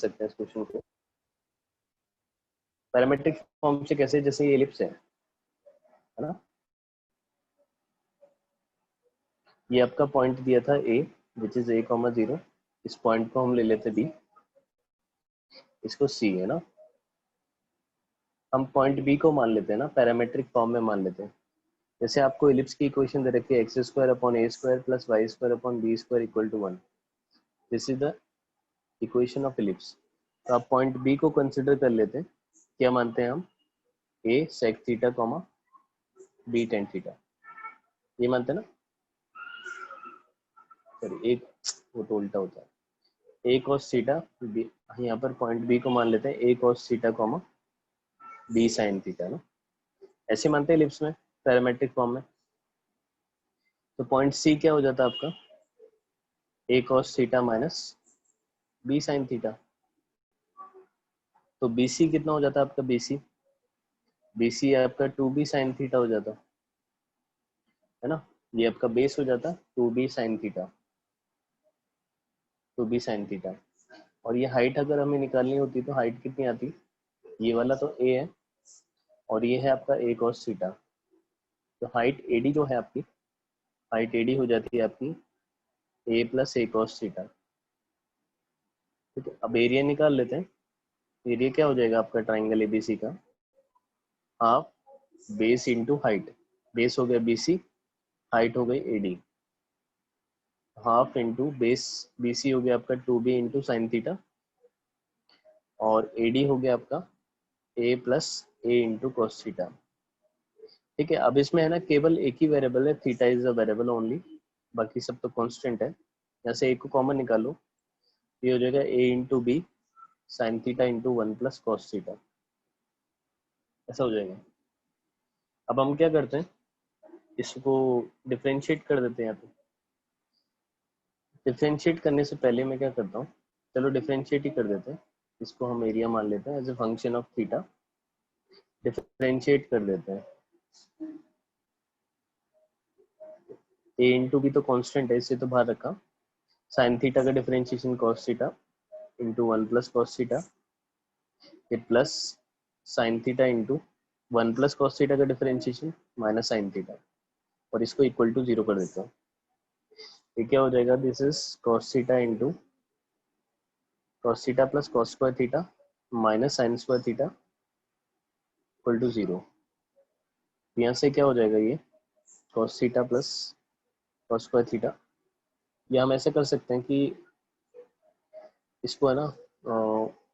सकते हैं इस क्वेश्चन को पैरामेट्रिक फॉर्म से कैसे, जैसे ये एलिप्स है ना, ये आपका पॉइंट दिया था ए विच इज a, 0, इस पॉइंट को हम ले लेते बी, इसको सी है ना, हम पॉइंट बी को मान लेते हैं ना, पैरामेट्रिक फॉर्म में मान लेते हैं। जैसे आपको एलिप्स की इक्वेशन दे रखी है x² / a² + y² / b² = 1, this is the equation of ellipse. तो आप पॉइंट बी को कंसिडर कर लेते हैं, क्या मानते हैं हम, a sec theta, b tan theta, ये मानते हैं ना, सॉरी एक वो तो उल्टा होता है, a cos थीटा, यहाँ पर पॉइंट बी को मान लेते हैं a cos theta, b sin theta ना, ऐसे मानते हैं एलिप्स में पैरामेट्रिक फॉर्म में। तो पॉइंट सी क्या हो जाता है आपका, a cos theta minus b sin theta, तो BC कितना हो जाता है आपका, BC आपका 2b sin थीटा हो जाता है ना, ये आपका बेस हो जाता 2b sin theta, 2b sin theta. और ये हाइट अगर हमें निकालनी होती तो हाइट कितनी आती, ये वाला तो a है और ये है आपका a cos थीटा, तो हाइट AD जो है आपकी, हाइट AD हो जाती है आपकी a + a cos थीटा। ठीक है, अब एरिया निकाल लेते हैं। एरिया क्या हो जाएगा आपका ट्राइंगल ABC का, half base into height, base हो गया BC, हाइट हो गई AD, half into base BC हो गया आपका 2b इंटू साइन थीटा, और AD हो गया आपका a + a into cos theta. ठीक है, अब इसमें है ना केवल एक ही वेरिएबल है, theta is a variable only, बाकी सब तो कांस्टेंट है। यहाँ से एक को कॉमन निकालो, ये हो जाएगा a into B sine theta into 1 + cos theta, ऐसा हो जाएगा। अब हम क्या करते हैं, इसको डिफ्रेंशिएट कर देते हैं। यहाँ पे डिफ्रेंशिएट करने से पहले मैं क्या करता हूँ, चलो डिफ्रेंशिएट ही कर देते हैं, इसको हम एरिया मान लेते हैं as a function of theta, differentiate कर देते हैं। a इंटू बी तो कांस्टेंट है, इसे तो बाहर रखा, साइन थीटा का differentiation cos theta into 1 + cos theta, ये plus sine theta into 1 + cos theta का डिफरेंशिएशन माइनस साइन थीटा, और इसको इक्वल टू 0 कर देता हूँ। ये क्या हो जाएगा, this is cos theta into cos theta + cos² theta minus sin² theta equal to 0। यहाँ से क्या हो जाएगा, ये cos थीटा + cos² थीटा, या हम ऐसे कर सकते हैं कि इसको है ना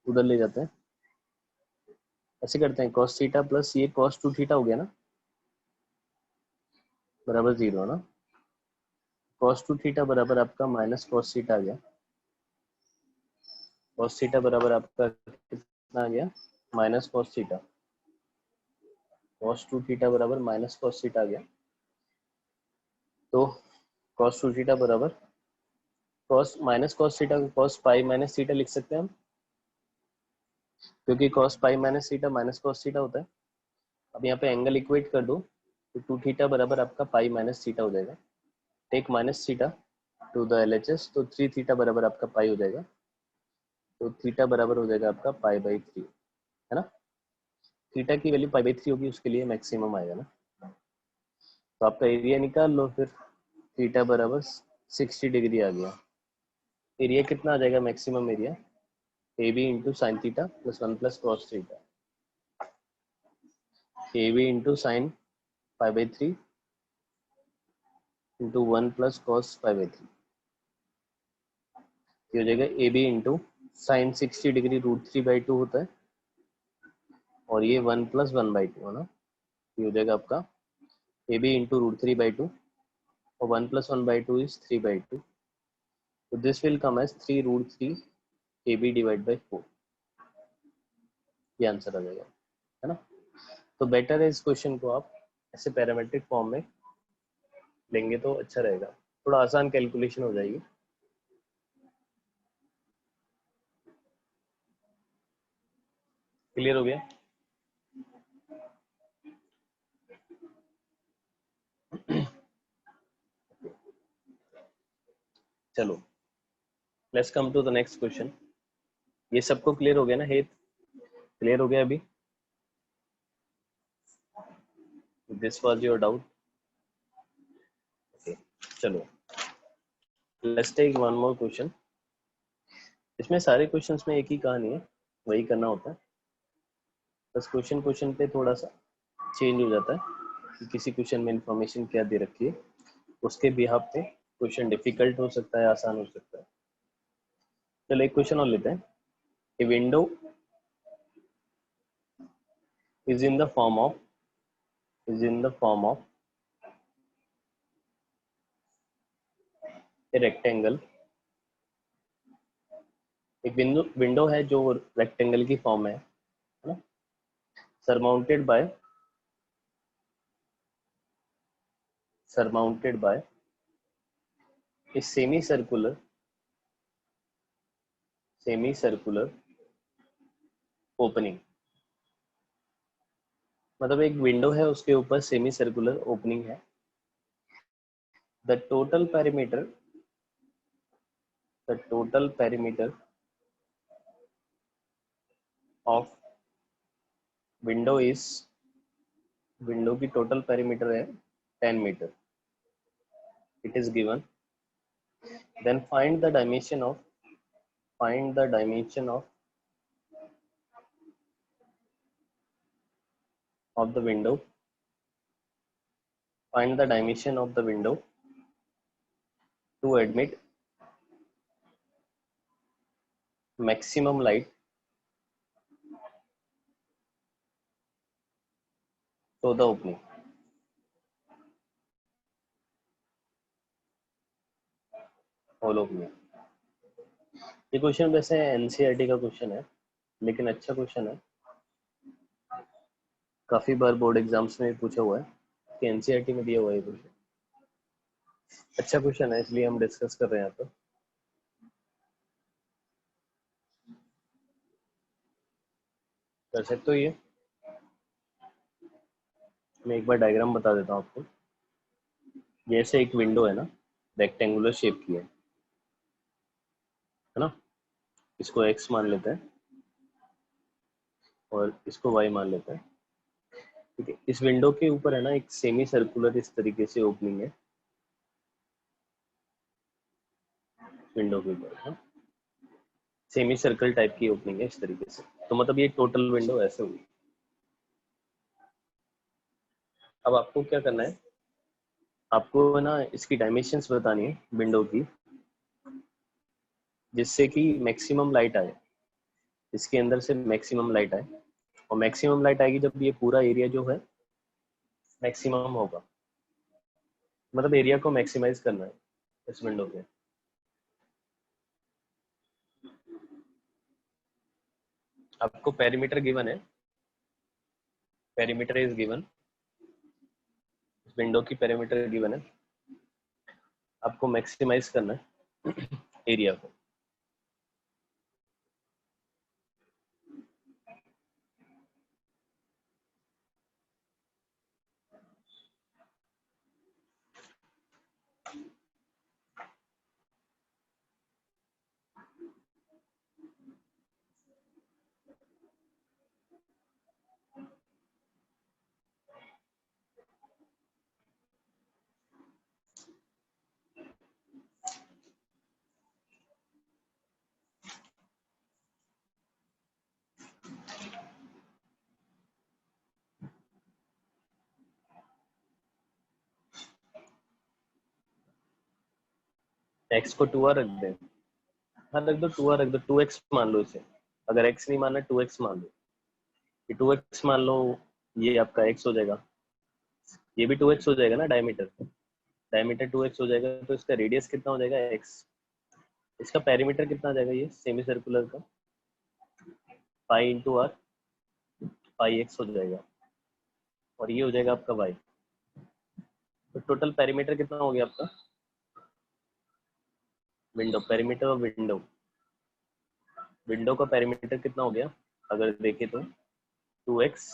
उधर ले जाते हैं, ऐसे करते हैं cos थीटा प्लस ये cos 2 थीटा हो गया ना, बराबर 0 है ना, cos 2 थीटा बराबर आपका माइनस cos थीटा आ गया, cos थीटा बराबर आपका कितना आ गया, minus cos theta, cos 2 theta बराबर माइनस cos थीटा आ गया। तो cos 2 थीटा बराबर माइनस cos थीटा को cos पाई माइनस थीटा लिख सकते हैं हम, क्योंकि cos pi minus theta minus cos theta होता है। अब यहाँ पे एंगल इक्वेट कर दो, तो 2 थीटा बराबर आपका पाई माइनस थीटा हो जाएगा, take minus theta to the LHS, तो 3 थीटा बराबर आपका पाई हो जाएगा, तो थीटा बराबर हो जाएगा आपका π/3, है ना, थीटा की वैल्यू π/3 होगी, उसके लिए मैक्सिमम आएगा ना। तो आपका एरिया निकाल लो फिर, थीटा बराबर 60 डिग्री आ गया, एरिया कितना आ जाएगा, maximum area AB into sine theta + 1 + cos theta, AB into sine π/3 into 1 + cos π/3, ये हो जाएगा AB इंटू साइन 60 डिग्री √3/2 होता है, और ये 1 + 1/2 है ना, ये हो जाएगा आपका AB इंटू √3/2, और 1 + 1/2 इज 3/2, तो this will come as 3√3 AB / 4, ये आंसर आ जाएगा, है ना। तो बेटर है इस क्वेश्चन को आप ऐसे पैरामेट्रिक फॉर्म में लेंगे तो अच्छा रहेगा, थोड़ा आसान कैलकुलेशन हो जाएगी। क्लियर हो गया, चलो let's come to the next question. ये सबको क्लियर हो गया ना? हेत क्लियर हो गया अभी? This was your doubt? Okay, चलो let's take one more question. इसमें सारे क्वेश्चंस में एक ही कहानी है, वही करना होता है, बस क्वेश्चन क्वेश्चन पे थोड़ा सा चेंज हो जाता है कि किसी क्वेश्चन में इंफॉर्मेशन क्या दे रखी है, उसके बिहाफ पे क्वेश्चन डिफिकल्ट हो सकता है, आसान हो सकता है। चलो एक क्वेश्चन और लेते हैं। A window is in the form of a rectangle। एक विंडो है जो रेक्टेंगल की फॉर्म में है ना? surmounted by a semicircular opening। मतलब एक विंडो है, उसके ऊपर सेमी सर्कुलर ओपनिंग है। The total perimeter of window is, window की टोटल पैरीमीटर है 10 metre. It is given. Then find the dimension of the window, find the dimension of the window to admit maximum light to the opening। Whole opening. ये question वैसे NCERT का question है, लेकिन अच्छा question है, काफी बार board exams में पूछा हुआ है कि एनसीईआरटी में दिया हुआ है क्वेश्चन। अच्छा क्वेश्चन है, इसलिए हम डिस्कस कर रहे हैं यहाँ पर। कर सकते हो ये? मैं एक बार डायग्राम बता देता हूँ आपको। जैसे एक विंडो है ना, रेक्टेंगुलर शेप की है ना? इसको एक्स मान लेते हैं और इसको वाई मान लेते हैं, ठीक है। इस विंडो के ऊपर है ना एक सेमी सर्कुलर इस तरीके से ओपनिंग है, विंडो के ऊपर है सेमी सर्कल टाइप की ओपनिंग है इस तरीके से। तो मतलब ये टोटल विंडो ऐसे हुई। अब आपको क्या करना है, आपको ना इसकी डायमेंशंस बतानी है विंडो की, जिससे कि मैक्सिमम लाइट आए, इसके अंदर से मैक्सिमम लाइट आए। और मैक्सिमम लाइट आएगी जब ये पूरा एरिया जो है मैक्सिमम होगा, मतलब एरिया को मैक्सिमाइज करना है इस विंडो पे। आपको पेरीमीटर गिवन है, पेरीमीटर इज गिवन, विंडो की पेरीमीटर गिवन है, आपको मैक्सिमाइज करना है एरिया को। एक्स को 2r रख दें, हाँ रख दो, 2r रख दो, 2x मान लो इसे। अगर x नहीं मानना 2x मान लो, ये 2x मान लो, ये आपका x हो जाएगा, ये भी 2x हो जाएगा ना, डायमीटर डायमीटर 2x हो जाएगा, तो इसका रेडियस कितना हो जाएगा x। इसका पेरीमीटर कितना आ जाएगा, ये सेमी सर्कुलर का pi into R, pi X हो जाएगा, और ये हो जाएगा आपका y। तो टोटल पेरीमीटर कितना हो गया आपका, विंडो पेरीमीटर और विंडो का पेरीमीटर कितना हो गया अगर देखें तो 2x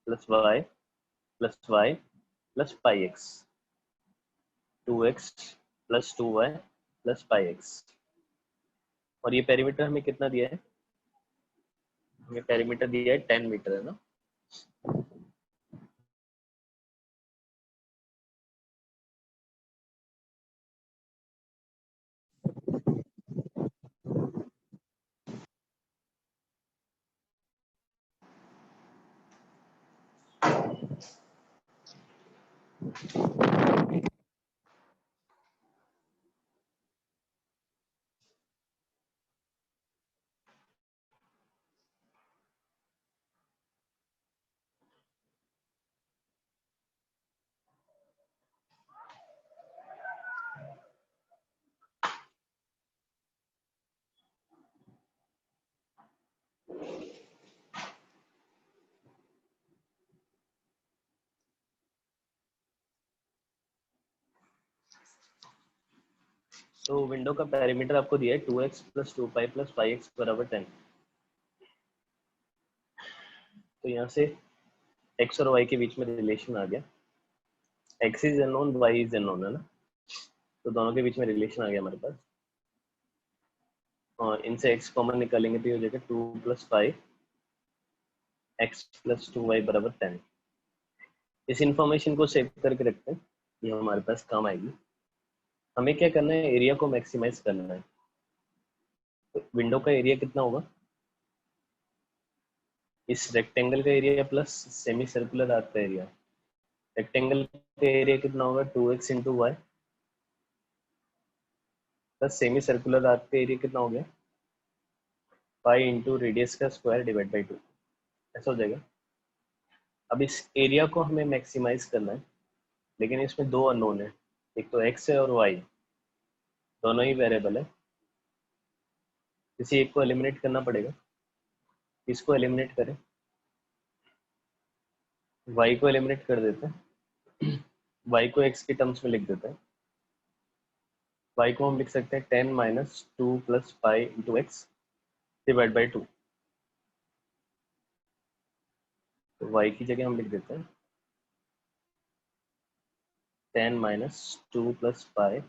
plus Y plus pi X, 2x plus 2y plus pi X. और ये पेरीमीटर हमें कितना दिया है, ये पेरीमीटर दिया है 10 मीटर है ना। तो विंडो का पेरीमीटर आपको दिया है 2x plus 2 pi plus 5x बराबर 10। तो यहाँ से x और y के बीच में रिलेशन आ गया, x is unknown, y is unknown है ना, तो दोनों के बीच में रिलेशन आ गया हमारे पास। और इनसे x कॉमन निकालेंगे तो ये हो जाएगा 2 प्लस 5 x प्लस 2y बराबर 10। इस इंफॉर्मेशन को सेव करके रखते हैं, ये हमारे पास काम आएगी। हमें क्या करना है, एरिया को मैक्सिमाइज करना है। तो विंडो का एरिया कितना होगा, इस रेक्टेंगल का area plus semi circular arc का एरिया। रेक्टेंगल का एरिया कितना होगा 2x into Y plus semi circular arc का एरिया कितना हो गया पाई इंटू रेडियस का स्क्वायर डिवाइड बाई 2, ऐसा हो जाएगा। अब इस एरिया को हमें मैक्सिमाइज करना है, लेकिन इसमें दो अननोन है, एक तो x है और y, दोनों ही वेरिएबल है। किसी एक को एलिमिनेट करना पड़ेगा, इसको एलिमिनेट करें, y को एलिमिनेट कर देते हैं, y को x के टर्म्स में लिख देते हैं। y को हम लिख सकते हैं 10 minus 2 plus pi into x divide by 2। तो y की जगह हम लिख देते हैं 10 minus 2 plus pi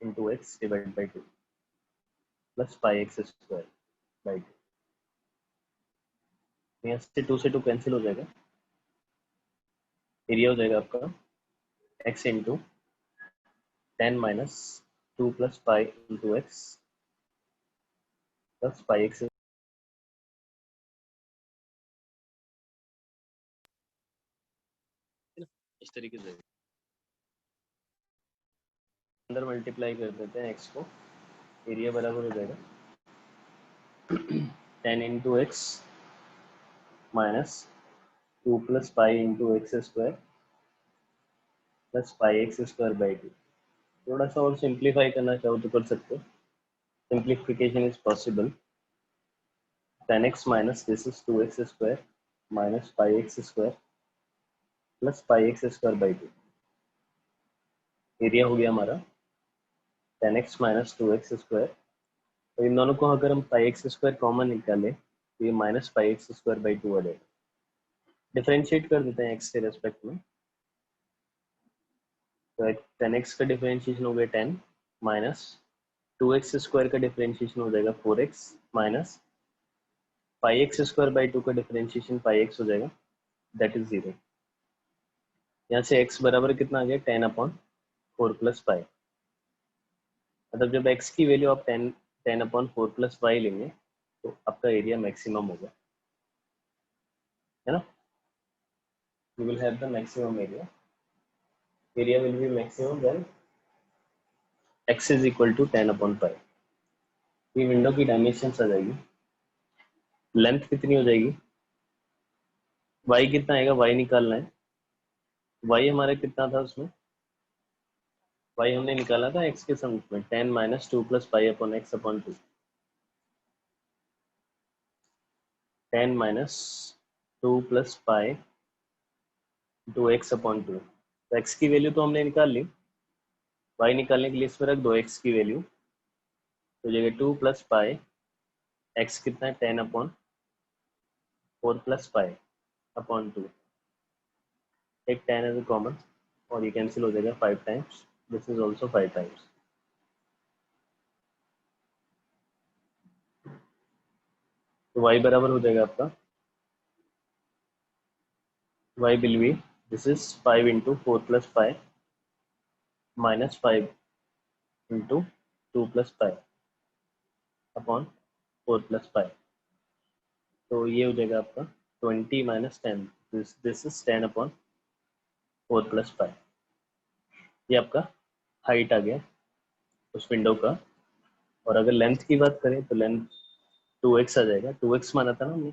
into x divide by 2 plus pi x square by 2। यहाँ से 2 से 2 कैंसिल हो जाएगा, एरिया हो जाएगा आपका x into 10 minus 2 plus pi into x plus pi x. इस तरीके से अंदर मल्टीप्लाई कर देते हैं x को, एरिया बराबर हो जाएगा 10 into x minus 2 plus pi into x square plus pi x square by 2। थोड़ा सा और सिंप्लीफाई करना चाहो तो कर सकते हो, simplification is possible. 10x minus this is 2x square minus pi x square plus pi x square by 2। Area हो गया हमारा 10x माइनस 2x स्क्वायर। तो इन दोनों को अगर हम पाई एक्स स्क्वायर कॉमन निकालें तो ये minus pi x square by 2 आ जाएगा। डिफरेंशिएट कर देते हैं x के रेस्पेक्ट में, तो 10x का डिफरेंशिएशन हो गया 10 माइनस 2x स्क्वायर का डिफरेंशिएशन हो जाएगा 4x minus pi x square by 2 का डिफरेंशिएशन पाई एक्स हो जाएगा, दैट इज 0। यहाँ से x बराबर कितना आ गया 10 अपॉन 4 प्लस पाई। मतलब जब x की वैल्यू आप 10 अपॉन 4 प्लस पाई लेंगे तो आपका एरिया मैक्सिमम होगा, है ना। You will have the maximum area, area will be maximum when x is equal to 10 upon pi. ये विंडो की डायमेंशन आ जाएगी। लेंथ कितनी हो जाएगी, y कितना आएगा, y निकालना है। y हमारा कितना था उसमें, y हमने निकाला था x के सम में 10 minus 2 plus pi upon X upon 2। 10 minus 2 plus pi two X upon 2। तो x की वैल्यू तो हमने निकाल ली, y निकालने के लिए इसमें रख दो x की वैल्यू, तो जगह 2 प्लस पाई x कितना है 10 अपॉन 4 प्लस पाई अपॉन 2। एक 10 है कॉमन और ये कैंसिल हो जाएगा 5 times, this is also 5 times. तो y बराबर हो जाएगा आपका, y will be, this is 5 into 4 + 5 -5 into 2 + 5 upon 4 + 5। तो ये हो जाएगा आपका 20 - 10, दिस इज 10 अपॉन 4 + 5। ये आपका हाइट आ गया उस विंडो का। और अगर लेंथ की बात करें तो लेंथ 2x आ जाएगा, 2x माना था ना हमने,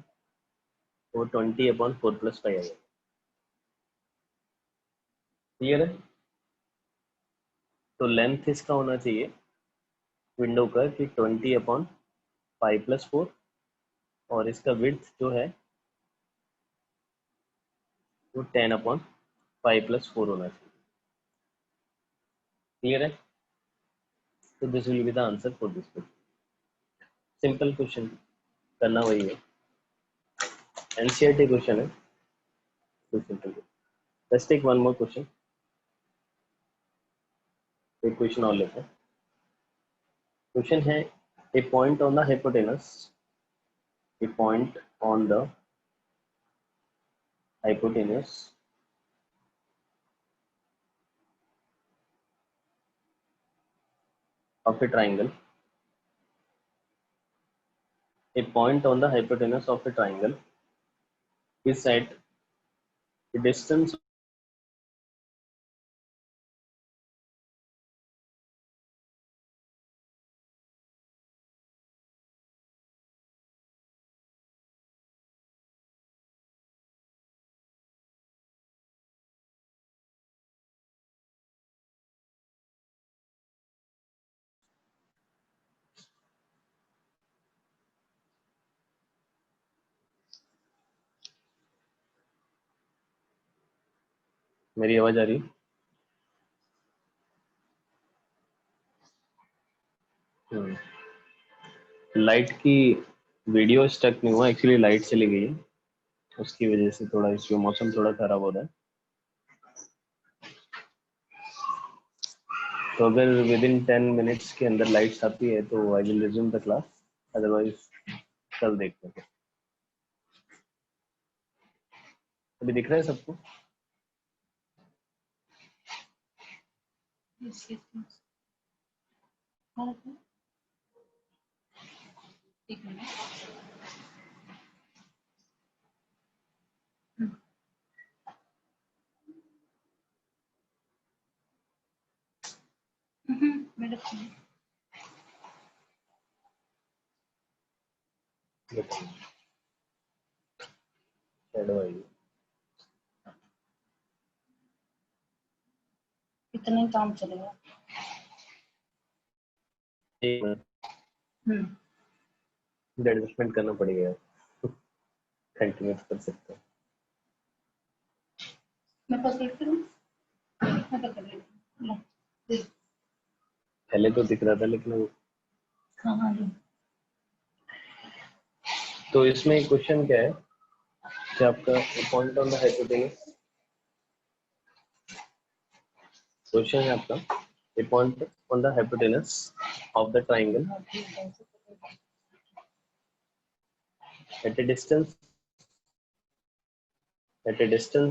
वो 20 अपॉन 4 + 5 आ जाएगा। क्लियर है? तो लेंथ इसका होना चाहिए विंडो का कि 20 अपॉन 5 + 4, और इसका विड्थ जो है वो 10 अपॉन 5 + 4 होना चाहिए। क्लियर है? तो this will be the answer for this question. Simple question, करना वही है, एनसीईआरटी क्वेश्चन है, तो simple. Let's take one more question. एक क्वेश्चन और लेते हैं। क्वेश्चन है, a point on the hypotenuse, a point on the hypotenuse of a triangle, a point on the hypotenuse of a triangle is at a distance मेरी आवाज आ रही? Light की video stuck नहीं हुआ, एक्चुअली लाइट चली गई है, उसकी वजह से थोड़ा इश्यू, मौसम थोड़ा खराब हो रहा है। तो अगर विद इन 10 मिनट्स के अंदर लाइट्स आती है तो I will resume the class, otherwise कल देखते हैं। अभी दिख रहा है सबको? एक मिनट। शैडो आई। इतना ही काम चलेगा। एडजस्टमेंट करना पड़ेगा, कंटिन्यू कर सकते हैं। मैं पकड़ करूं? मैं पकड़ लेती हूँ। पहले तो दिख रहा था लेकिन वो, हाँ हाँ जी। तो इसमें क्वेश्चन क्या है कि आपका point on the hypotenuse, question है आपका a point on the hypotenuse of the triangle at a distance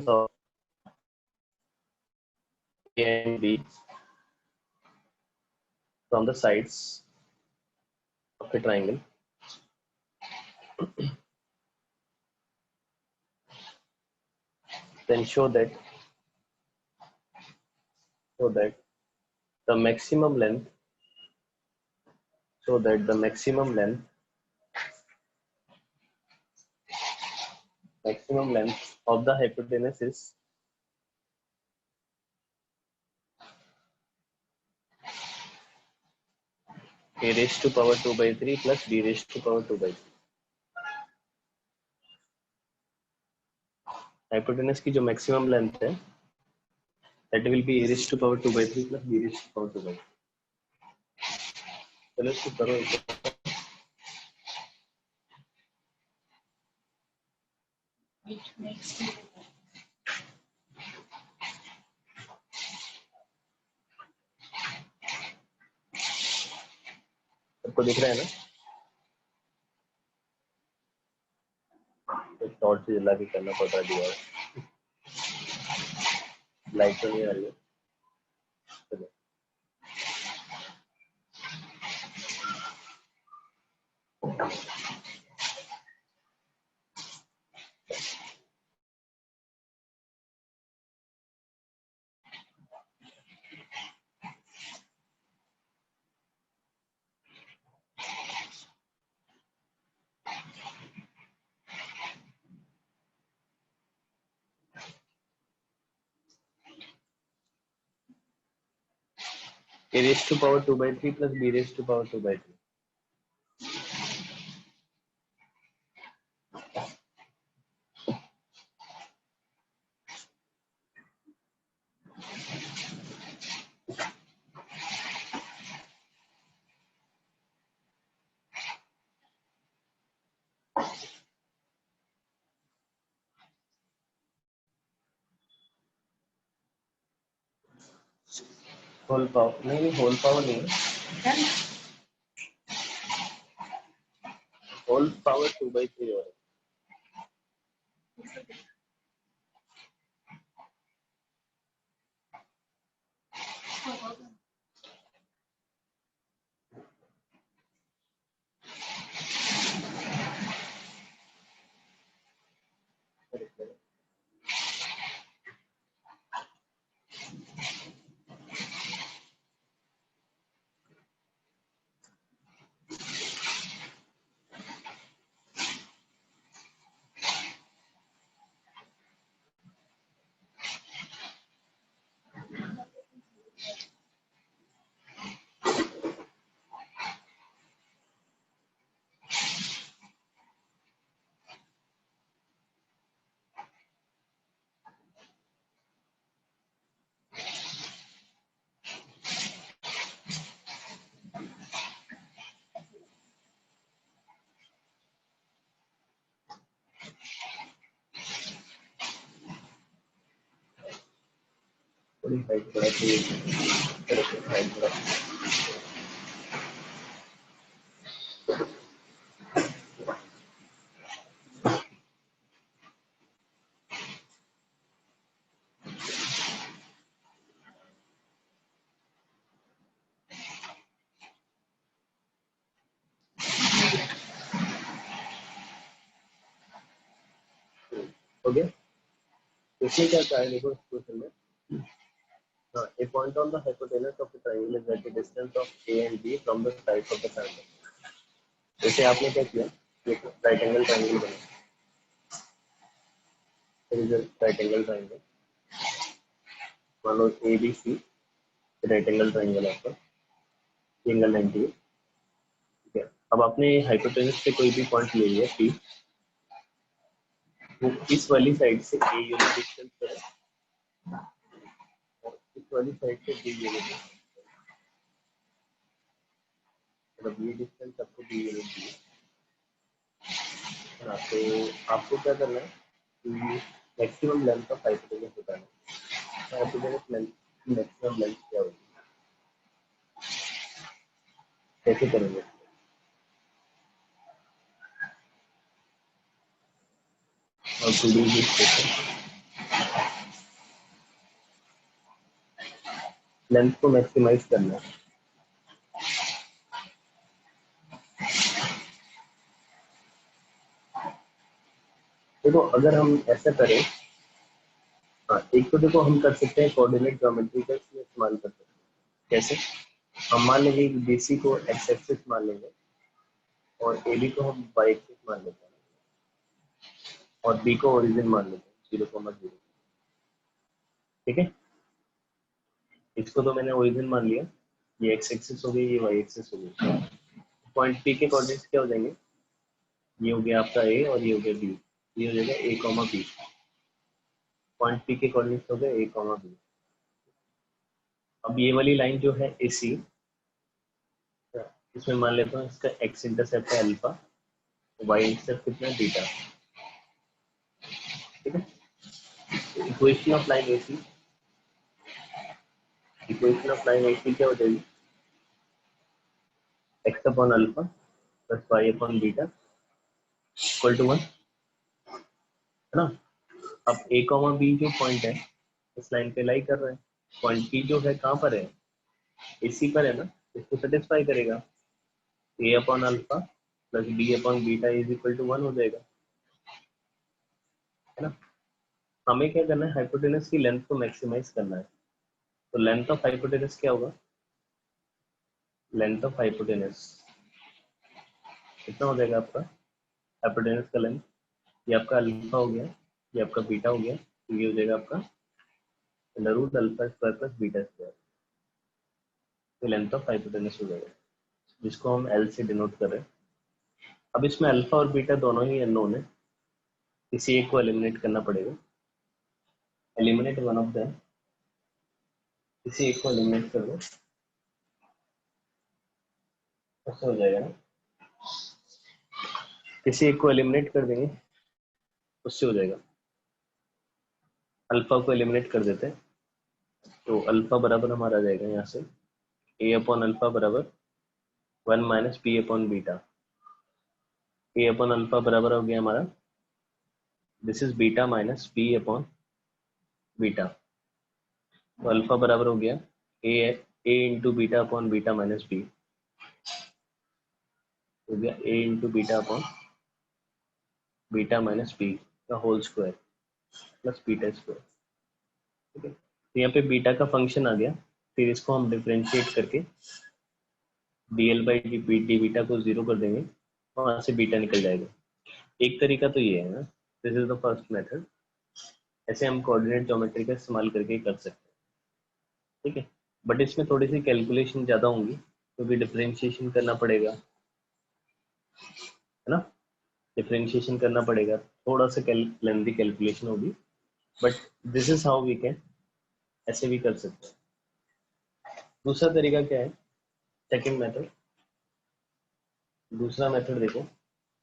of A and B from the sides of a triangle, then show that the maximum length of the hypotenuse is a raised to power 2/3 plus b raised to power 2/3। Hypotenuse की जो maximum length है that will be a raised to power 2/3 plus b raised to power 2/3। चलो इसको करो एक बार। सबको दिख रहा है ना? टॉर्च से जला के करना पड़ता है दीवार। लाइट तो नहीं आ रही है। चलो a raised to power 2/3 plus b raised to power 2/3। Whole power नहीं, होल पावर नहीं है, होल पावर 2/3 हो रहा है। थोड़ी हाइट बढ़ा चाहिए, हाइट बढ़ा। हो गया। इसमें क्या कहा है देखो इस क्वेश्चन में, हाँ, a point on the hypotenuse of the triangle is at a distance of a and b from the sides of the triangle। जैसे आपने क्या किया, एक राइट एंगल ट्रायंगल बना, राइट एंगल ट्रायंगल मान लो A B C, right angle triangle आपका angle 90 है, ठीक है। अब आपने हाइपोटेनस से कोई भी पॉइंट ले लिया पी, वो इस वाली साइड से ए यूनिट डिस्टेंस पर है और इस वाली साइड से बी यूनिट डिस्टेंस, मतलब ये डिस्टेंस आपको बी यूनिट दी है ना। तो आपको क्या करना है, मैक्सिमम लेंथ ऑफ हाइपोटेनस बताना है। हाइपोटेनस लेंथ की मैक्सिमम लेंथ क्या होगी, कैसे करेंगे। और to do this question, length को मैक्सिमाइज करना है। देखो अगर हम ऐसा करें, हाँ, एक तो देखो हम कर सकते हैं कोऑर्डिनेट ज्योमेट्री का इसमें इस्तेमाल कर सकते हैं। कैसे, हम मान लेंगे कि बीसी को एक्स एक्सिस मान लेंगे और एबी को हम वाई एक्सिस मान लेते हैं और बी को ओरिजिन मान लेते हैं 0,0, ठीक है। इसको तो मैंने ओरिजिन मान लिया, ये एक्स एक्सिस हो गई, ये वाई एक्सिस हो गई। पॉइंट पी के कोऑर्डिनेट्स क्या हो जाएंगे, ये हो गया आपका ए और ये हो गया बी, ये हो जाएगा ए कॉमा बी। पॉइंट पी के कोऑर्डिनेट्स हो गए ए कॉमा बी। अब ये वाली लाइन जो है एसी, इसमें मान लेता हूँ इसका एक्स इंटरसेप्ट है अल्फा, वाई इंटरसेप्ट कितना है बीटा, ठीक है। Equation of line AC, equation of line AC क्या हो जाएगी, X upon alpha plus Y upon beta equal to 1। है ना। अब ए कॉमा बी जो पॉइंट है इस लाइन पे लाई कर रहे हैं, पॉइंट बी जो है कहाँ पर है, इसी पर है ना, इसको सेटिस्फाई करेगा। A upon alpha plus B upon beta is equal to 1 हो जाएगा, है ना। हमें क्या करना है, हाइपोटेनस की लेंथ को मैक्सिमाइज करना है। तो लेंथ ऑफ हाइपोटेनस क्या होगा, लेंथ ऑफ हाइपोटेनस कितना हो जाएगा आपका, हाइपोटेनस का लेंथ, ये आपका अल्फा हो गया, ये आपका बीटा हो गया, तो ये हो जाएगा आपका under root alpha square plus beta square, तो लेंथ ऑफ हाइपोटेनस हो जाएगा, जिसको हम एल से डिनोट कर रहे हैं। अब इसमें अल्फा और बीटा दोनों ही अननोन है, किसी एक को एलिमिनेट करना पड़ेगा। एलिमिनेट वन ऑफ देम, किसी एक को एलिमिनेट कर दो, ऐसा हो जाएगा ना। किसी एक को एलिमिनेट कर देंगे, उससे हो जाएगा। अल्फा को एलिमिनेट कर देते हैं, तो अल्फा बराबर हमारा आ जाएगा यहाँ से ए अपॉन अल्फा बराबर 1 minus B upon beta. A upon alpha बराबर हो गया हमारा, this is beta minus B upon beta, तो अल्फा बराबर हो गया A A into beta upon beta minus B, हो गया A into beta upon beta minus B का whole square plus beta square. ठीक है, तो यहाँ पे बीटा का फंक्शन आ गया, फिर इसको हम डिफरेंशिएट करके D L by D beta को 0 कर देंगे, वहां से बीटा निकल जाएगा। एक तरीका तो ये है ना, this is the first method, ऐसे हम कोऑर्डिनेट ज्योमेट्री का इस्तेमाल करके कर सकते हैं। ठीक है, बट इसमें थोड़ी सी कैलकुलेशन ज़्यादा होंगी, क्योंकि डिफरेंशिएशन करना पड़ेगा, है ना, डिफरेंशिएशन करना पड़ेगा, थोड़ा सा लेंथी कैलकुलेशन होगी, but this is how we can, ऐसे भी कर सकते हैं। दूसरा तरीका क्या है, सेकंड मेथड, दूसरा मेथड देखो,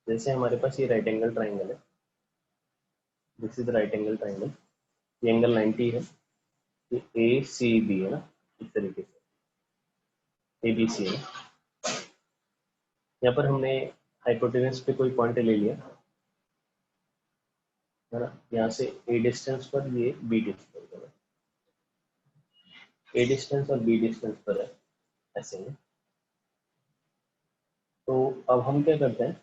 जैसे हमारे पास ये राइट एंगल ट्राइंगल है, this is right angle triangle, ये एंगल 90 है, ये ए सी बी है ना, इस तरीके से ए बी सी है। यहाँ पर हमने हाइपोटेनस पे कोई पॉइंट ले लिया, है ना, यहाँ से ए डिस्टेंस पर, ये बी डिस्टेंस पर है, ए डिस्टेंस और बी डिस्टेंस पर है, ऐसे में। तो अब हम क्या करते हैं,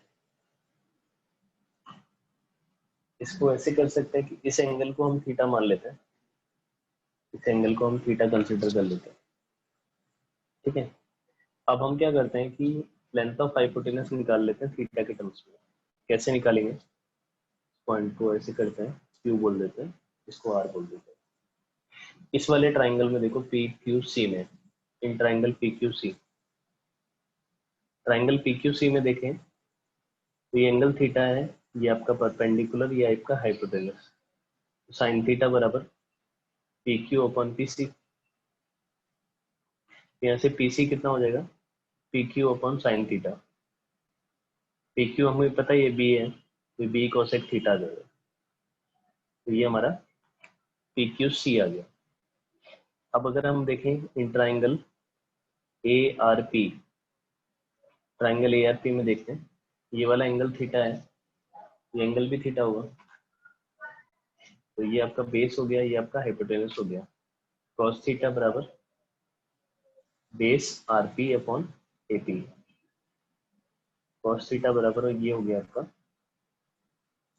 इसको ऐसे कर सकते हैं कि इस एंगल को हम थीटा मान लेते हैं, इस एंगल को हम थीटा कंसिडर कर लेते हैं। ठीक है, अब हम क्या करते हैं कि लेंथ ऑफ हाइपोटेनस निकाल लेते हैं थीटा के टर्म्स में। कैसे निकालेंगे, पॉइंट को ऐसे करते हैं, क्यू बोल देते हैं, इसको आर बोल देते हैं। इस वाले ट्राइंगल में देखो पी क्यू सी में, in triangle P Q C, triangle P Q C में देखें तो ये एंगल थीटा है, ये आपका परपेंडिकुलर, ये आपका हाइपोटेनस, साइन थीटा बराबर P Q upon P C. यहाँ से पी सी कितना हो जाएगा, P Q upon sine theta, P Q हमें पता है ये बी है, तो बी कोसेक थीटा आ जाएगा, तो ये हमारा पी क्यू सी आ गया। अब अगर हम देखें in triangle A R P, triangle A R P में देखते हैं, ये वाला एंगल थीटा है, ये एंगल भी थीटा होगा, तो ये आपका बेस हो गया, ये आपका हाइपोटेनस हो गया, cos थीटा बराबर base R P upon A P, cos theta बराबर ये हो गया आपका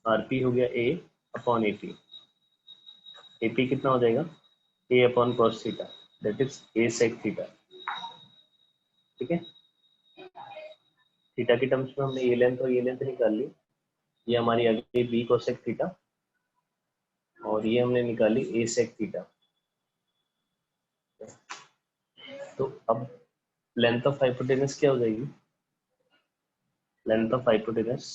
आर पी हो गया ए अपॉन ए पी कितना हो जाएगा, A upon cos theta, that is A sec theta. ठीक है, थीटा के टर्म्स में हमने ये लेंथ और ये लेंथ निकाल ली, ये हमारी आ गई बी कोसेक थीटा, और ये हमने निकाली ए सेक थीटा। तो अब लेंथ ऑफ हाइपोटेनस क्या हो जाएगी, length of hypotenuse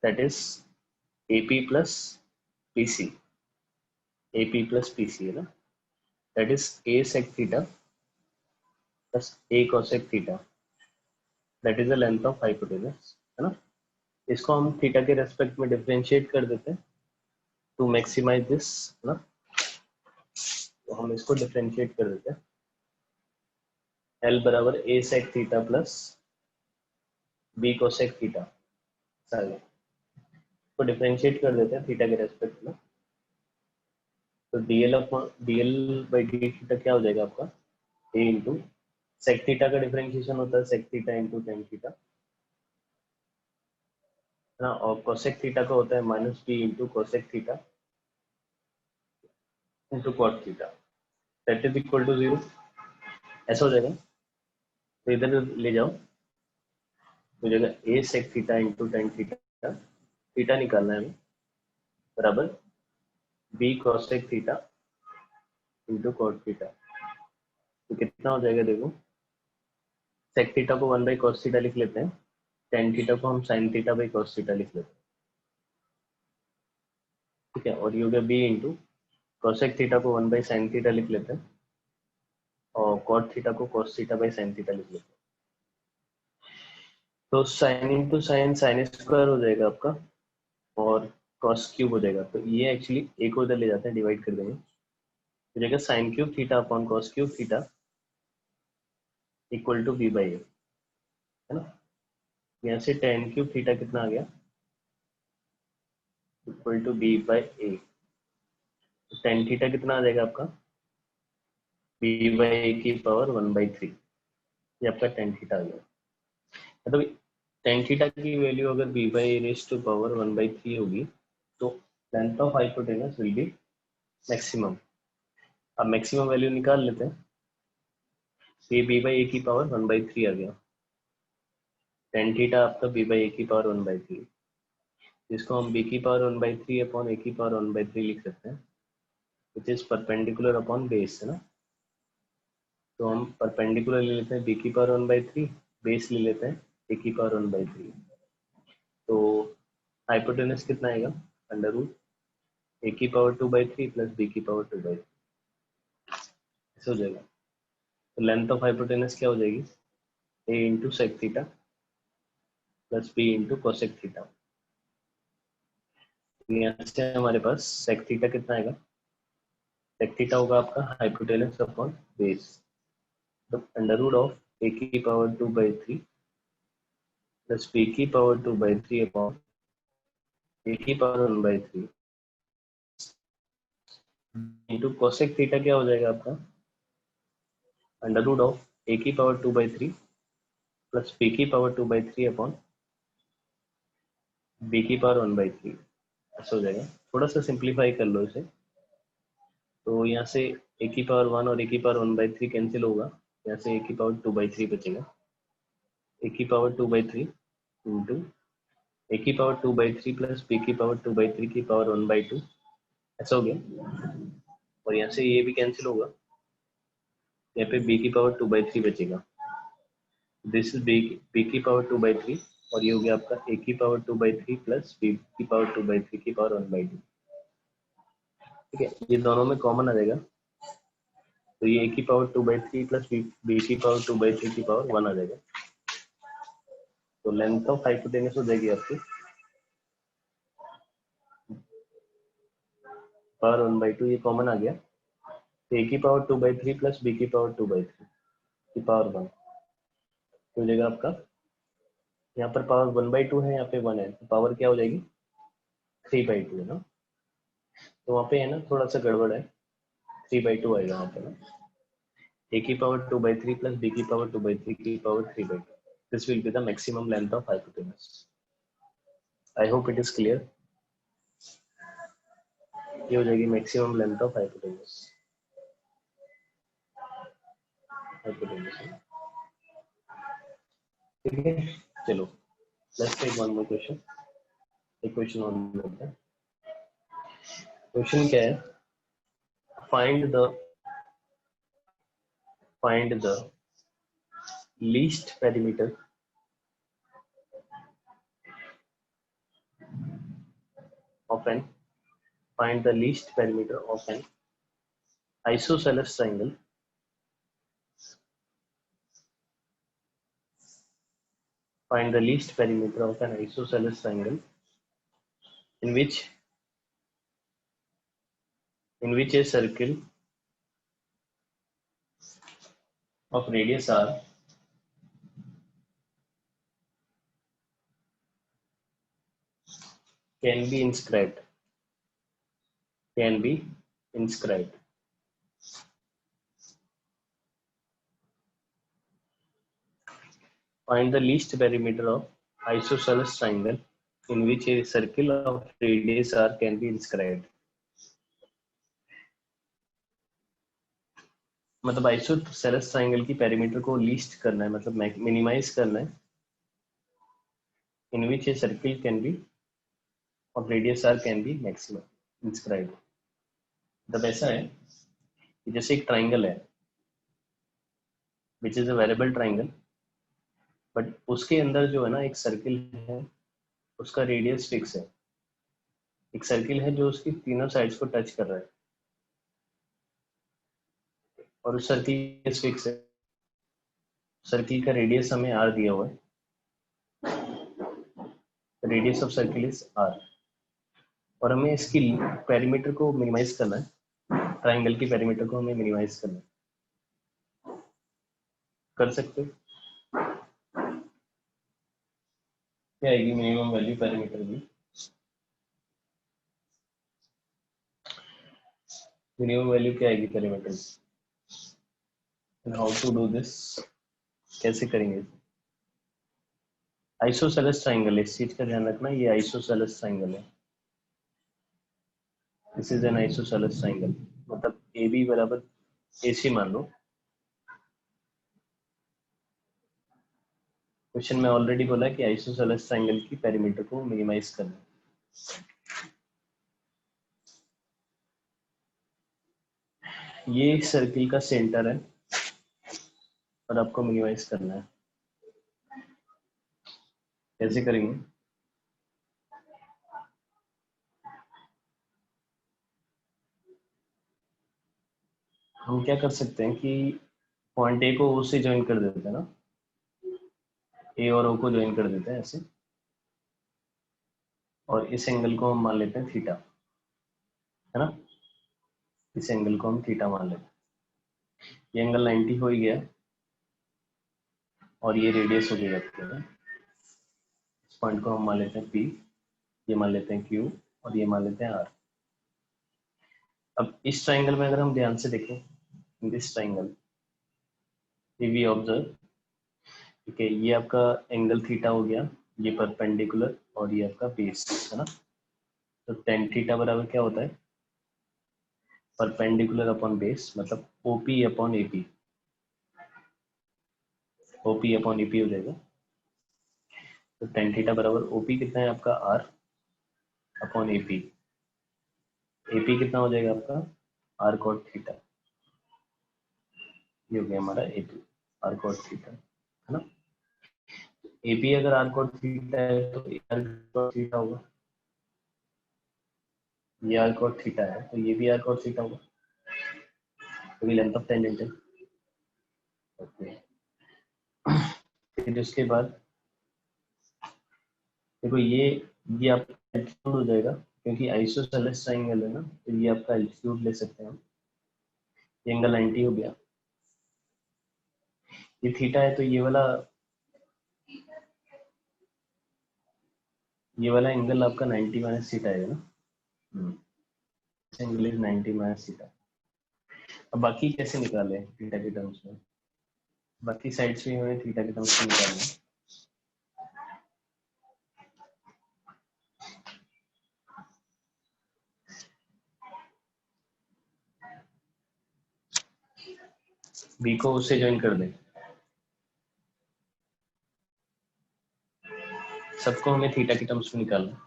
that is AP plus PC, AP plus PC है ना, that is A sec theta plus A cosec theta, that is the length of hypotenuse, है ना। इसको हम थीटा के रेस्पेक्ट में डिफरेंशिएट कर देते हैं टू मैक्सिमाइज दिस, है ना, तो हम इसको डिफरेंशिएट कर देते हैं, L बराबर A sec theta plus B cosec theta, तो डिफरेंशिएट कर देते हैं थीटा के रेस्पेक्ट में। तो डीएल बाई डी थीटा क्या हो जाएगा आपका, ए इंटू सेक थीटा का डिफरेंशिएशन होता है sec theta into tan theta है ना, और कोसेक थीटा का होता है minus B into cosec theta into cot theta, that is equal to 0। ऐसा हो जाएगा। तो इधर ले जाओ, हो जाएगा A sec theta into tan theta, theta निकालना है हमें, बराबर B cosec theta into cot theta. तो कितना हो जाएगा देखो, सेक थीटा को 1 बाई कॉस थीटा लिख लेते हैं, टेन थीटा को हम sine theta by cos theta लिख लेते हैं, ठीक है। और ये हो गया बी इंटू कोसेक थीटा को 1 बाई साइन थीटा लिख लेते हैं, और कॉट थीटा को cos theta by sine theta लिख लेते हैं। तो sine into sine sine square हो जाएगा आपका, और कॉस क्यूब हो जाएगा। तो ये एक्चुअली एक उधर ले जाते हैं, डिवाइड कर देंगे, हो जाएगा sine cube theta upon cos cube theta equal to B by A, है ना। यहाँ से टेन क्यूब थीटा कितना आ गया, equal to B by A. Tan theta कितना आ जाएगा आपका, बी बाई ए की पावर 1/3, ये आपका टेन थीटा आ गया। मतलब टेन थीटा की वैल्यू अगर B by A raise to power 1/3 होगी, तो length of hypotenuse will be maximum. अब मैक्सिमम वैल्यू निकाल लेते हैं, ये बी बाई ए की पावर 1/3 आ गया, टेन थीटा आपका बी बाई ए की पावर 1/3, जिसको हम बी की पावर 1/3 अपॉन ए की पावर 1/3 लिख सकते हैं, which is perpendicular upon base, है ना। तो हम परपेंडिकुलर ले लेते हैं बी की पावर 1/3, बेस ले लेते हैं ए की पावर 1/3। तो हाइपोटेनस कितना आएगा, अंडर रूट ए की पावर 2/3 प्लस बी की पावर 2/3, ऐसे हो जाएगा। तो लेंथ ऑफ हाइपोटेनस क्या हो जाएगी, A into sec theta plus B into cosec theta. यहाँ से हमारे पास सेक थीटा कितना आएगा, सेक थीटा होगा आपका हाइपोटेनस अपॉन बेस, तो अंडर रूट ऑफ ए की पावर 2/3 प्लस बी की पावर 2/3 अपॉन ए की पावर 1/3 इंटू कोसेक थीटा क्या हो जाएगा आपका, अंडर रूट ऑफ ए की पावर 2/3 प्लस बी की पावर 2/3 अपॉन बी की पावर 1/3, ऐसा हो जाएगा। थोड़ा सा सिंप्लीफाई कर लो इसे, तो यहाँ से ए की पावर 1 और ए की पावर 1/3 कैंसिल होगा, यहाँ से ए की पावर 2/3 बचेगा, ए की पावर 2/3 इंटू ए की पावर 2/3 प्लस बी की पावर 2/3 की पावर 1/2, ऐसा हो गया। और यहाँ से ये भी कैंसिल होगा, यहाँ पे बी की पावर 2/3 बचेगा, दिस इज बी की पावर 2/3, और ये हो गया आपका ए की पावर 2/3 प्लस बी की पावर 2/3 की पावर 1/2, ठीक है। ये दोनों में कॉमन आ जाएगा, तो ये ए की पावर 2/3 प्लस बी की पावर 2/3 की पावर 1 आ जाएगा। तो लेंथ ऑफ हाइपोटेनस हो जाएगी आपकी पावर 1/2, ये कॉमन आ गया, तो ए की पावर 2/3 प्लस बी की पावर 2/3 की पावर 1 हो जाएगा आपका। यहाँ पर पावर 1/2 है, यहाँ पे 1 है, तो पावर क्या हो जाएगी 3/2, है ना। तो वहाँ पे है ना थोड़ा सा गड़बड़ है, 3/2 आएगा वहाँ पे ना, ए की पावर 2/3 प्लस बी की पावर 2/3 की power 3/2, this will be the maximum length of hypotenuse. I hope it is clear. ये हो जाएगी मैक्सिमम लेंथ ऑफ हाइपोटेनस, ठीक है। चलो let's take one more question, एक क्वेश्चन और लेते हैं। क्वेश्चन क्या है, find the least perimeter of an find the least perimeter of an isosceles triangle find the least perimeter of an isosceles triangle in which a circle of radius r can be inscribed. Can be inscribed. Find the least perimeter of isosceles triangle in which a circle of radius r can be inscribed. मतलब isosceles triangle की perimeter को least करना है, मतलब minimise करना है, in which a circle can be और radius R can be maximum inscribe. मतलब ऐसा है कि जैसे एक ट्राइंगल है which is a variable triangle, but उसके अंदर जो है ना एक सर्किल है, उसका रेडियस फिक्स है। एक सर्किल है जो उसकी तीनों साइड्स को टच कर रहा है और उस सर्किल फिक्स है। सर्किल का रेडियस हमें आर दिया हुआ है, radius of circle is R, और हमें इसकी पेरीमीटर को मिनिमाइज करना है, ट्राइंगल की पेरीमीटर को हमें मिनिमाइज करना है। कर सकते हो? क्या आएगी मिनिमम वैल्यू पेरीमीटर की? मिनिमम वैल्यू क्या आएगी पेरीमीटर की? How to do this? कैसे करेंगे? आइसोसेलेस ट्राइंगल, इस चीज का ध्यान रखना, ये आइसोसेलेस ट्राइंगल है। This is an isosceles triangle, मतलब ए बी बराबर ए सी मान लो। क्वेश्चन में ऑलरेडी बोला कि आइसोसेलेस ट्राइंगल की पेरीमीटर को मिनिमाइज करना है। ये सर्किल का सेंटर है और आपको मिनिमाइज करना है। कैसे करेंगे? हम क्या कर सकते हैं कि पॉइंट ए को ओ से ज्वाइन कर देते हैं ना, ए और ओ को ज्वाइन कर देते हैं ऐसे, और इस एंगल को हम मान लेते हैं थीटा, है ना। इस एंगल को हम थीटा मान लेते हैं। ये एंगल 90 हो ही गया और ये रेडियस हो गया। इस पॉइंट को हम मान लेते हैं पी, ये मान लेते हैं क्यू और ये मान लेते हैं आर। अब इस ट्राइंगल में अगर हम ध्यान से देखें, in this triangle we observe, ठीक है, ये आपका एंगल थीटा हो गया, ये परपेंडिकुलर और ये आपका बेस, है ना। तो टेन थीटा बराबर क्या होता है? परपेंडिकुलर अपॉन बेस, मतलब OP upon AP, OP upon AP हो जाएगा। तो टेन थीटा बराबर ओपी कितना है आपका? Are upon AP. एपी कितना हो जाएगा आपका? R cot theta. ये हो गया हमारा एपी, आर कॉट थीटा, है ना। एपी अगर आर कॉट थीटा है तो आर कॉट थीटा होगा, ये आर कॉट थीटा है तो ये भी आर कॉट थीटा होगा, क्योंकि लेंथ ऑफ टेंजेंट है। ओके, फिर उसके बाद देखो ये आपका एल्टीट्यूड हो जाएगा, क्योंकि आइसोसेलेस ट्राइंगल है ना, तो ये आपका एल्टीट्यूड ले सकते हैं हम। ये एंगल 90 हो गया, ये थीटा है तो ये वाला एंगल आपका 90 माइनस थीटा है ना। Angle is 90 minus theta. अब बाकी कैसे निकाले थीटा के टर्म्स में? बाकी साइड्स भी हमें थीटा के टर्म्स में निकालना है। बी को उससे ज्वाइन कर दे, सबको हमें थीटा के टर्म्स में निकालना है।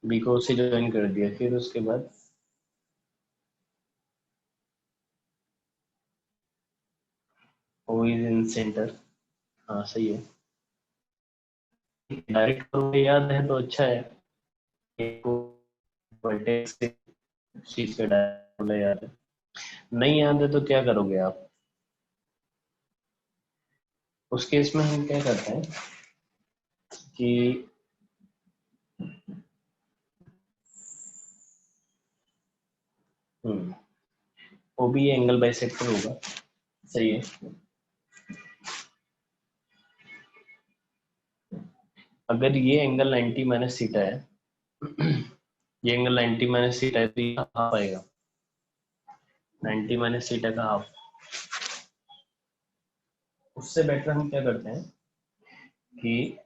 बी को उससे ज्वाइन कर दिया, फिर उसके बाद ओ इज इन सेंटर। हाँ सही है, डायरेक्ट करोगे याद है तो अच्छा है। को वर्टेक्स से चीज का डायरेक्ट याद है, नहीं याद है तो क्या करोगे आप? उस केस में हम क्या करते हैं कि ओ बी एंगल बाइसेक्टर होगा, सही है। अगर ये एंगल 90 माइनस थीटा है, ये एंगल 90 माइनस थीटा है, तो ये हाफ आएगा, 90 माइनस थीटा का हाफ। उससे बेटर हम क्या करते हैं कि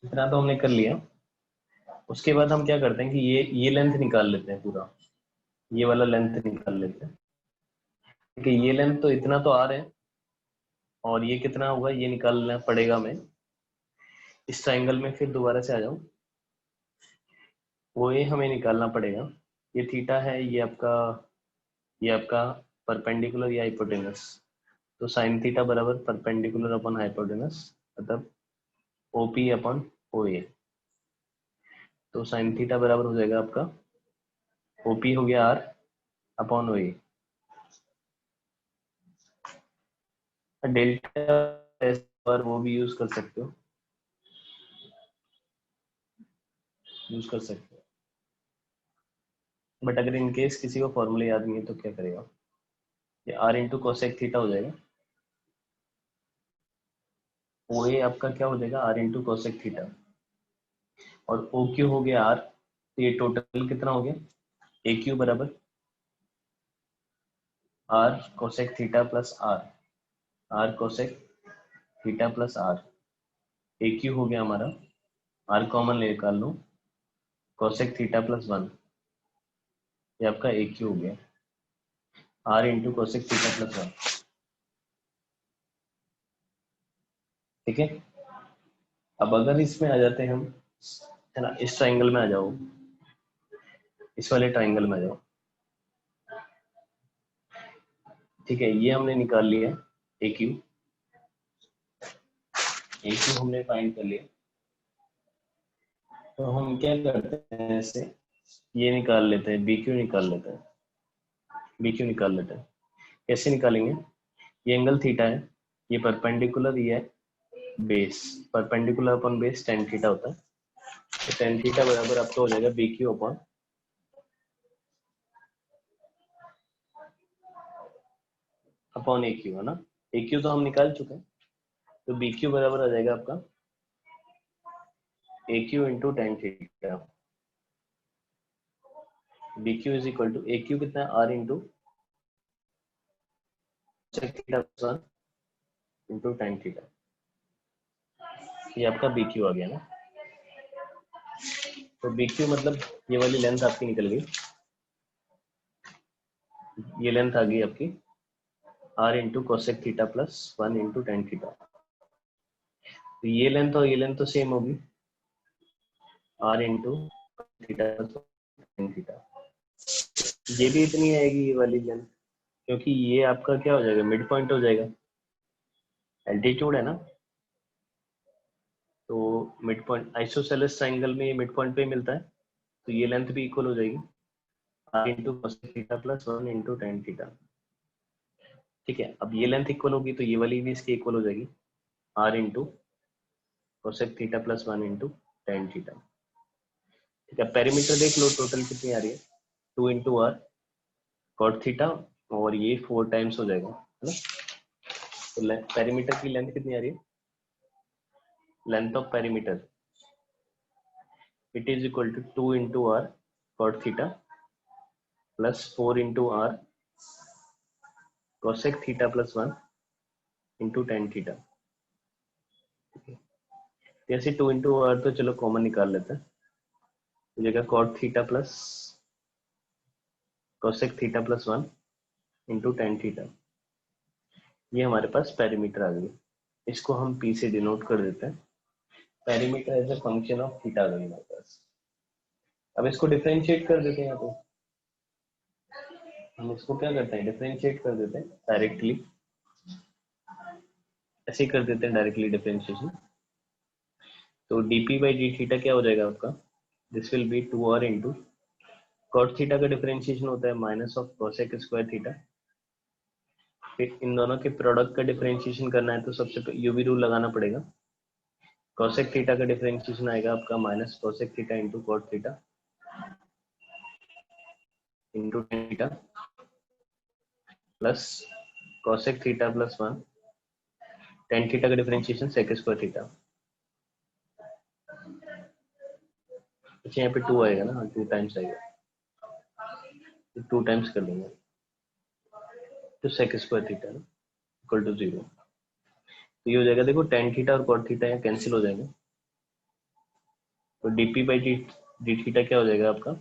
इतना तो हमने कर लिया, उसके बाद हम क्या करते हैं कि ये लेंथ निकाल लेते हैं, पूरा ये वाला लेंथ निकाल लेते हैं। कि ये लेंथ तो इतना तो आ रहा है, और ये कितना होगा ये निकालना पड़ेगा हमें। इस ट्राइंगल में फिर दोबारा से आ जाऊं, वो ये हमें निकालना पड़ेगा। ये थीटा है, ये आपका परपेंडिकुलर या हाइपोटेनस, तो साइन थीटा बराबर परपेंडिकुलर अपॉन हाइपोटेनस, मतलब ओपी अपॉन ओ ए। तो साइन थीटा बराबर हो जाएगा आपका ओपी हो गया R upon O A. Delta S पर वो भी यूज कर सकते हो, बट अगर इन केस किसी को फॉर्मूला याद नहीं है तो क्या करेगा, ये आर इंटू कोसेक थीटा हो जाएगा, ओ ए आपका क्या हो जाएगा आर इंटू कोसेक थीटा, और ओ क्यू हो गया आर, तो ये टोटल कितना हो गया ए क्यू बराबर R cosec theta plus R cosec theta plus R. A Q हो गया हमारा, आर कॉमन ले निकाल लो, कोसेक थीटा प्लस 1, ये आपका ए क्यू हो गया R into cosec theta plus 1। ठीक है, अब अगर इसमें आ जाते हैं हम, है ना, इस ट्राइंगल में आ जाओ, इस वाले ट्राइंगल में आ जाओ। ठीक है, ये हमने निकाल लिया ए क्यू हमने फाइंड कर लिया। तो हम क्या करते हैं, ऐसे ये निकाल लेते हैं, बी क्यू निकाल लेते हैं, बी क्यू निकाल लेते हैं। कैसे निकालेंगे, ये एंगल थीटा है, ये परपेंडिकुलर, ये है base, perpendicular upon base tan theta होता है, तो टेन थीटा बराबर आपका हो जाएगा बी क्यू अपॉन ए क्यू, है ना। ए क्यू तो हम निकाल चुके हैं, तो बी क्यू बराबर आ जाएगा आपका A cube into tan theta. B cube is equal to A cube कितना है R into theta into tan theta, ये आपका बी क्यू आ गया ना। तो बी क्यू मतलब ये वाली लेंथ आपकी निकल गई, ये लेंथ आ गई आपकी R into cosec theta plus 1 into tan theta. तो ये लेंथ और ये लेंथ तो सेम होगी, R into theta plus tan theta. ये भी इतनी आएगी ये वाली लेंथ, क्योंकि ये आपका क्या हो जाएगा मिड पॉइंट हो जाएगा, एल्टीट्यूड है ना। तो मिड पॉइंट आइसोसेलेस ट्राइंगल में ये मिड पॉइंट पे मिलता है, तो ये लेंथ भी इक्वल हो जाएगी R into cosec theta plus 1 into tan theta. ठीक है, अब ये लेंथ इक्वल होगी तो ये वाली भी इसकी इक्वल हो जाएगी R into cosec theta plus 1 into tan theta. ठीक है, पेरीमीटर देख लो टोटल कितनी आ रही है, 2 इंटू आर कॉट थीटा, और ये 4 टाइम्स हो जाएगा, है ना। तो पेरीमीटर की लेंथ कितनी आ रही है, length of perimeter it is equal to 2 into R cot theta plus 4 into R cosec theta plus 1 into tan theta. जैसे 2 इंटू आर तो चलो कॉमन निकाल लेते हैं, तो जगह cot theta plus cosec theta plus 1 into tan theta, ये हमारे पास पेरीमीटर आ गई। इसको हम पी से डिनोट कर देते हैं, perimeter as a function of theta आ गई हमारे पास। अब इसको डिफरेंशिएट कर देते हैं, यहाँ पे हम इसको क्या करते हैं डिफरेंशिएट कर देते हैं डायरेक्टली, ऐसे ही कर देते हैं डायरेक्टली डिफरेंशिएशन। तो dp बाई डी थीटा क्या हो जाएगा आपका, this will be 2r into cot theta का डिफरेंशिएशन होता है minus of cosec square theta. फिर इन दोनों के प्रोडक्ट का डिफरेंशिएशन करना है तो सबसे यूवी रूल लगाना पड़ेगा, कोसेक थीटा का डिफरेंशिएशन आएगा आपका minus cosec theta into cot theta into theta plus cosec theta plus 1 tan theta का डिफरेंशिएशन sec स्क्वायर थीटा। अच्छा यहाँ पे 2 आएगा ना, 2 टाइम्स आएगा, 2 टाइम्स कर लेंगे तो sec square theta equal to 0। तो ये हो जाएगा, देखो tan थीटा और cot थीटा यहाँ कैंसिल हो जाएगा, तो dp बाई डी थीटा क्या हो जाएगा आपका,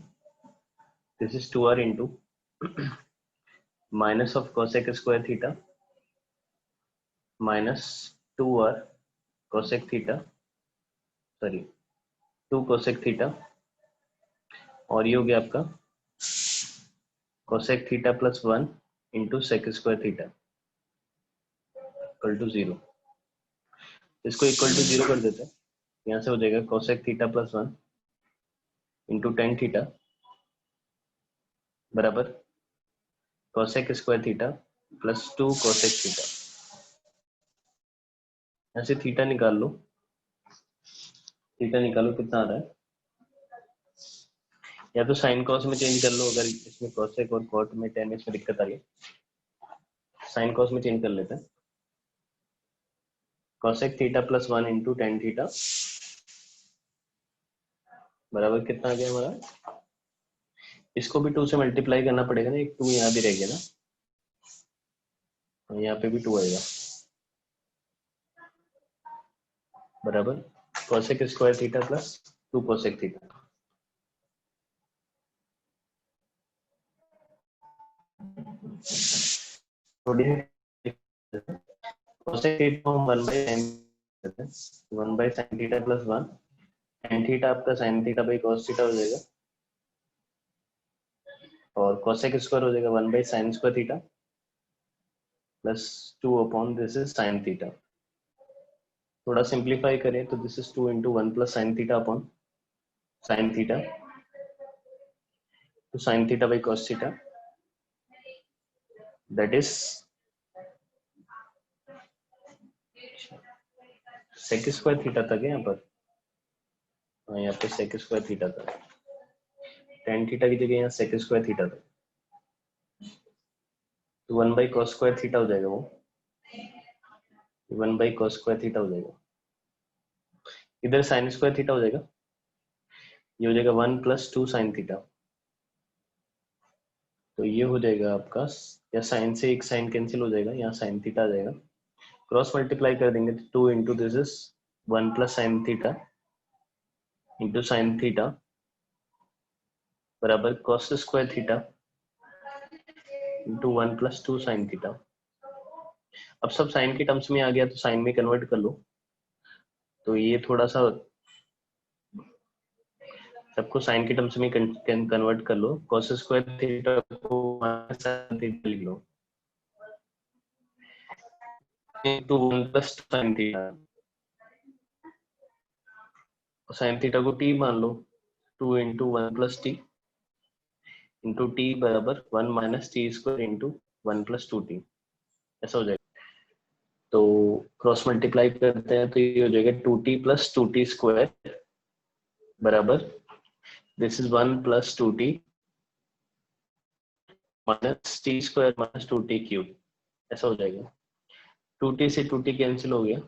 this is 2r into minus of cosec square theta minus 2r cosec theta, sorry 2 cosec theta, और ये हो गया आपका cosec theta plus 1 into sec square theta equal to 0। इसको इक्वल टू 0 कर देते हैं, यहाँ से हो जाएगा cosec theta plus 1 into tan theta बराबर cosec square theta plus 2 cosec theta. यहाँ से थीटा निकाल लो, थीटा निकालो कितना आ रहा है, या तो साइन कॉस में चेंज कर लो, अगर इसमें cosec और cot में tan इसमें दिक्कत आ रही है, साइन कॉस में चेंज कर लेते हैं। cosec theta plus 1 into tan theta बराबर कितना आ गया हमारा, इसको भी 2 से मल्टीप्लाई करना पड़ेगा ना, एक 2 यहाँ भी रह गया ना, और यहाँ पे भी 2 आएगा बराबर cosec square theta plus 2 cosec theta. cosec theta हम 1 by sin theta plus 1, tan theta आपका sin theta by cos theta हो जाएगा, और cosec स्क्वायर हो जाएगा 1 by sin square theta plus 2 upon this is sin theta. थोड़ा simplify करें तो this is 2 into 1 plus sin theta upon sin theta, तो sin theta by cos theta that is sec square theta तक है यहाँ पर, यहाँ पे sec स्क्वायर थीटा तक, tan थीटा की जगह यहाँ sec स्क्वायर थीटा तक, तो 1 बाई cos स्क्वायर थीटा हो जाएगा, वो 1 बाई cos स्क्वायर थीटा हो जाएगा, इधर sin स्क्वायर थीटा हो जाएगा, ये हो जाएगा 1 प्लस 2 sin थीटा, तो ये हो जाएगा आपका, या साइन से एक साइन कैंसिल हो जाएगा, यहाँ साइन थीटा आ जाएगा, क्रॉस मल्टीप्लाई कर देंगे तो 2 into this is 1 plus sine theta into sine theta बराबर cos square theta into 1 plus 2 sine theta. अब सब साइन के टर्म्स में आ गया तो साइन में कन्वर्ट कर लो, तो ये थोड़ा सा सबको साइन के टर्म्स में कन्वर्ट कर लो, cos स्क्वायर थीटा को sin थीटा लिख लो into 1 plus sine theta, sine theta को t मान लो, 2 into 1 plus T into T बराबर 1 minus T square into 1 plus 2t, ऐसा हो जाएगा। तो क्रॉस मल्टीप्लाई करते हैं तो ये हो जाएगा 2t प्लस 2t स्क्वायर बराबर this is 1 plus 2t minus T square minus 2t cube, ऐसा हो जाएगा। 2t से 2t कैंसिल हो गया,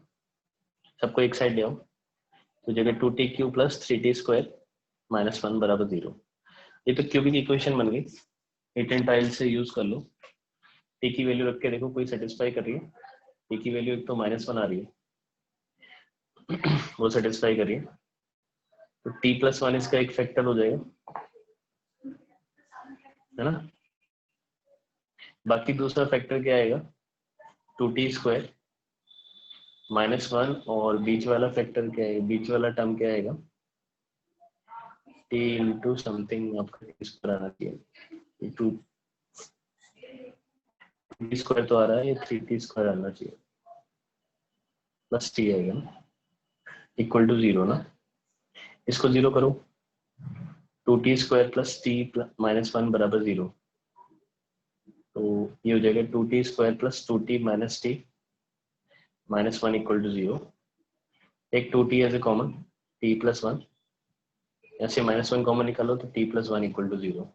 सबको एक साइड ले आओ, तो जगह 2t cube plus 3t square minus 1 बराबर 0। ये तो क्यूबिक इक्वेशन बन गई, हीट एंड ट्रायल से यूज कर लो, टी की वैल्यू रख के देखो कोई सेटिस्फाई कर रही है, टी की वैल्यू एक तो -1 आ रही है वो सेटिस्फाई करिए, तो t प्लस 1 इसका एक फैक्टर हो जाएगा, है ना। बाकी दूसरा फैक्टर क्या आएगा, 2t स्क्वायर -1, और बीच वाला फैक्टर क्या है, बीच वाला टर्म क्या आएगा, t इंटू समथिंग आपका स्क्वायर आना चाहिए, 2t स्क्वायर तो आ रहा है, ये 3t स्क्वायर आना चाहिए प्लस t आएगा ना, इक्वल टू 0 ना, इसको 0 करो, 2t square plus t minus 1 बराबर 0, तो ये हो जाएगा 2t square plus 2t minus t minus 1 equal to 0। Take 2t as a common, t plus 1, ऐसे -1 कॉमन निकालो तो t plus 1 equal to 0।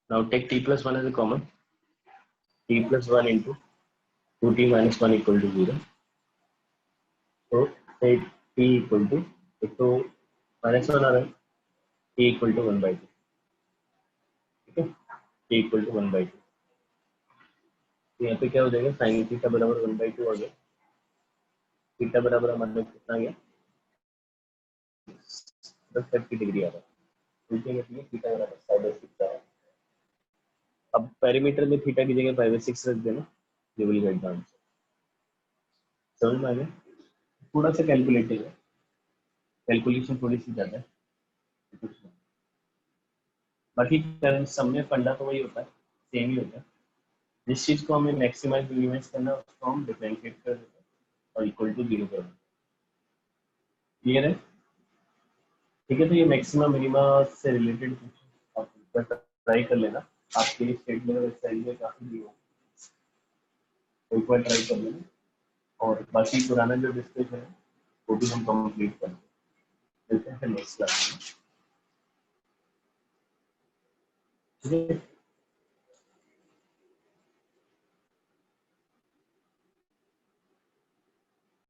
Now take t plus 1 as a common, t plus 1 into 2t minus 1 equal to 0, T equal to, एक तो -1 आ रहा है, ए equal to 1/2, ठीक है, ए equal to 1/2। तो यहाँ पे क्या हो जाएगा, साइन थीटा बराबर 1/2 आ गया। थीटा बराबर हमारे कितना आ गया, 30 डिग्री आ रहा है, ठीक है, थीटा बराबर 6.6 आ रहा है। अब पेरीमीटर में थीटा की जगह 5/6 रख देना, ये विल गेट द आंसर। समझ में आ गया? थोड़ा सा कैलकुलेटिव है, कैलकुलेशन थोड़ी सी ज्यादा है, कुछ नहीं। बाकी सब में फंडा तो वही होता है, सेम ही होता है। जिस चीज को हमें मैक्सिमाइज मिनिमाइज करना है उसको हम डिफरेंशिएट कर देते हैं और इक्वल टू 0 कर देते हैं। क्लियर है? ठीक है, तो ये मैक्सिमम मिनिमा से रिलेटेड कुछ आप ट्राई कर लेना, आपके स्टेट लेवल एक्सरसाइज में काफी दी हो, तो एक बार ट्राई कर लेना। और बाकी पुराना जो डिस्कशन है वो भी हम कंप्लीट कर लेते हैं नेक्स्ट क्लास में। ठीक है।